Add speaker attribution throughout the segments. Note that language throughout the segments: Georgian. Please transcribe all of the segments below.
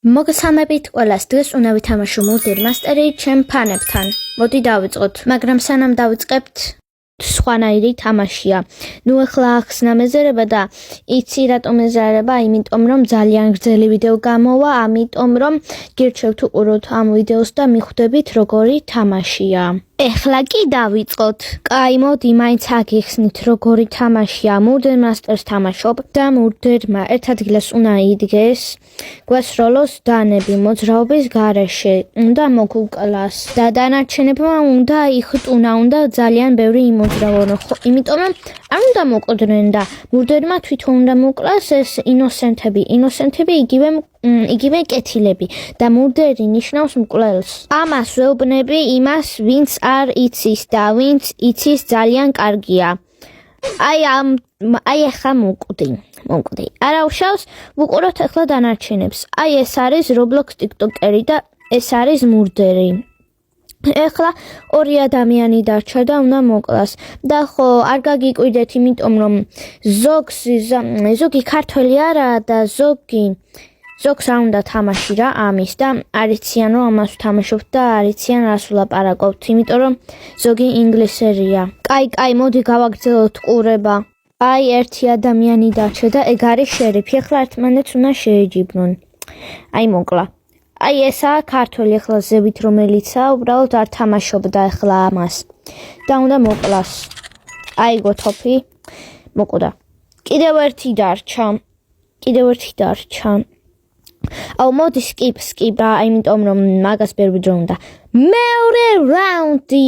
Speaker 1: მოგესალმებით ყველას, დღეს უნდა ვითამაშო Murder Master-ი ჩემ ფანებთან. მოდი დავიწყოთ, მაგრამ სანამ დავიწყებთ, სხვანაირი თამაშია. ნუ ახლა ახსნა მეზერება და იცი რატომ ეზარება, იმიტომ რომ ძალიან გრძელი ვიდეო გამოვა, ამიტომ რომ გირჩევთ უყუროთ ამ ვიდეოს და მიხვდებით როგორი თამაშია. ეხლა კი დავიწყოთ. კაი, მოდი მაინც აგიხსნით როგორი თამაშია. Murder Master-ს თამაშობ და მურდერმა ერთ ადგილას უნდა იდგეს, გვასროლოს დანები მოძრაობის გარეშე, უნდა მოგუკლას და დანარჩენებმა უნდა იხტუნა, უნდა ძალიან ბევრი იმოძრავონ, იმიტომ რომ არ უნდა მოკვდნენ და მურდერმა თვითონ უნდა მოკლას ეს ინოსენტები იგივე კეთილები და მურდერი ნიშნავს მკვლელს. ამას ვეუბნები იმას, ვინც არ იცის და ვინც იცის ძალიან კარგია. აი ახლა მოვკვდი. არა უშავს, ვუყუროთ ახლა დანარჩენებს. აი ეს არის Roblox TikTokeri და ეს არის მურდერი. ეხლა ორი ადამიანი დარჩა და უნდა მოკლას. და ხო, არ გაგიკვირდეთ, იმიტომ რომ ზოგი ქართველი არაა და ზოგს არ უნდა თამაში რა ამის და არიციან რომ ამას ვთამაშობთ და არიციან რას ვლაპარაკობთ, იმიტომ რომ ზოგი ინგლისელია. კაი, მოდი გავაგრძელოთ ყურება. აი ერთი ადამიანი დარჩა და ეგ არის შერიფი. ეხლა ერთმანეთს უნდა შეეჯიბრონ. აი მოკლა. აი ესაა ქართველი ეხლა ზევით რომელიცაა, უბრალოდ არ თამაშობდა ეხლა ამას. და უნდა მოკლას. აი გოთოფი მოკვდა. კიდევ ერთი დარჩა. აუ მოდი skip რა, იმიტომ რომ მაგას ვერ ვიძრო უნდა. მეორე რაუნდი.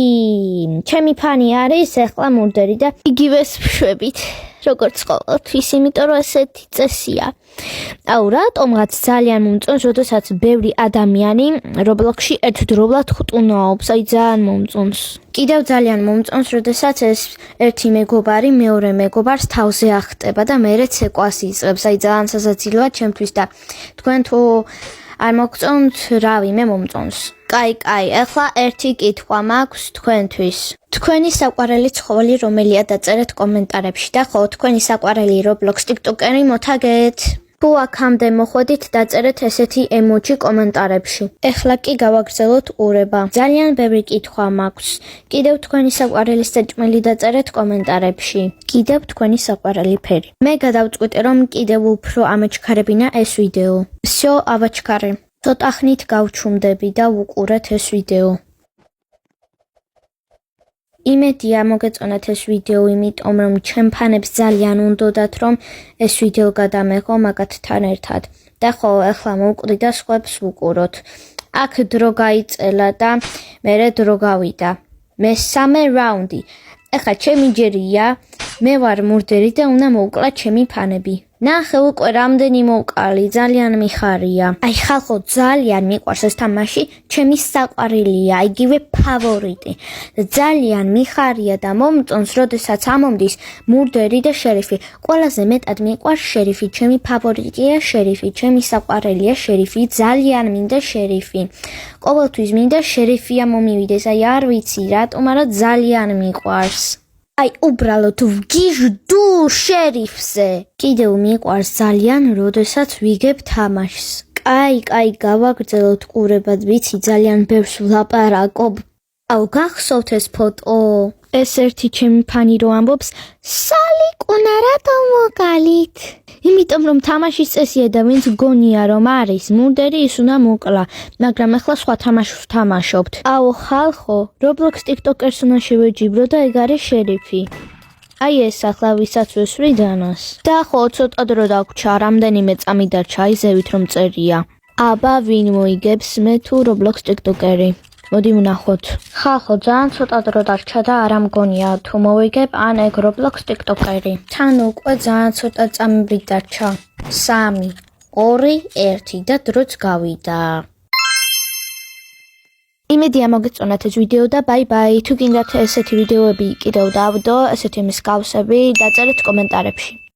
Speaker 1: ჩემი ფანი არის ეხლა მურდერი და იგივეს ვშვებით, როგორც ყოველთვის, იმიტომ რომ ესეთი წესია. აუ რატომღაც ძალიან მომწონს, როდესაც ბევრი ადამიანი Roblox-ში ერთდროულად ხტუნაობს, აი ძალიან მომწონს. კიდევ ძალიან მომწონს, როდესაც ეს ერთი მეგობარი მეორე მეგობარს თავზე ახტება და მეერეც ეკვას იწყებს, აი ძალიან სასაცილოა ჩემთვის და თქვენ თუ არ მოგწონთ, რავი, მე მომწონს. კაი, ახლა ერთი კითხვა მაქვს თქვენთვის. თქვენი საყვარელი ცხოველი რომელია დაწერეთ კომენტარებში და ხო, თქვენი საყვარელი Roblox TikTokeri მოთაგეთ. თუ აქამდე მოხვედით, დაწერეთ ესეთი ემოჯი კომენტარებში. ეხლა კი გავაგრძელოთ ყურება. ძალიან ბევრი კითხვა მაქვს. კიდევ თქვენი საყვარელი საჭმელი დაწერეთ კომენტარებში. კიდევ თქვენი საყვარელი ფერი. მე გადავწყვიტე რომ კიდევ უფრო ამეჩქარებინა ეს ვიდეო. всё, ავაჩქარე. ცოტა ხნით გავჩუმდები და ვუყურეთ ეს ვიდეო. იმედია მოგეწონათ ეს ვიდეო, იმიტომ რომ ჩემ ფანებს ძალიან უნდოდათ რომ ეს ვიდეო გადამეღო მაგათთან ერთად. და ხო, ახლა მოვკვდი და სხვებს ვუყუროთ. აქ დრო გაიწელა და მერე დრო გავიდა. მესამე რაუნდი. ახლა ჩემი ჯერია, მე ვარ მურდერი და უნდა მოვკლა ჩემი ფანები. ნახე უკვე რამდენი მოვკალი, ძალიან მიხარია. აი ხალხო, ძალიან მიყვარს ეს თამაში, ჩემი საყვარელია, იგივე ფავორიტი. ძალიან მიხარია და მომწონს, როდესაც ამომდის მურდერი და შერიფი. ყველაზე მეტად მიყვარს შერიფი, ჩემი ფავორიტია შერიფი, ჩემი საყვარელია შერიფი, ძალიან მინდა შერიფი. ყოველთვის მინდა შერიფია მომივიდეს, აი არ ვიცი რატომ, მაგრამ ძალიან მიყვარს. აი უბრალოდ ვგიჟდუ შერიფზე. კიდევ მიყვარს ძალიან, როდესაც ვიგებ თამაშს. კაი, გავაგრძელოთ ყურებად, ვიცი ძალიან ბევრს ვლაპარაკობ. აუ გახსოვთ ეს ფოტო? ეს ერთი ჩემი ფანი რო ამბობს, სალიკუნა რატომ მოკალით? იმიტომ რომ თამაშის წესია და ვინც გონია რომ არის მურდერი, ის უნდა მოკლა, მაგრამ ახლა სხვა თამაშს ვთამაშობთ. აუ ხალხო, Roblox TikTokers უნდა შევეჯიბრო და ეგ არის შერიფი. აი ეს ახლა ვისაც ვესვრი დანას. და ხო, ცოტა დრო დაგვრჩა, რამდენიმე წამი დარჩა, აი ზევით რომ წერია. აბა ვინ მოიგებს, მე თუ Roblox TikTokeri? მოდი ვნახოთ. ხალხო, ძალიან ცოტა დრო დარჩა და არ ამგონია თუ მოვიგებ ან ეგ Roblox TikTokeri. თან უკვე ძალიან ცოტა წამები დარჩა. 3, 2, 1 და დროც გავიდა. იმედია მოგეწონათ ეს ვიდეო და ბაი. თუ გინდათ ესეთი ვიდეოები კიდევ დავდო, ესეთი მსგავსები, დაწერეთ კომენტარებში.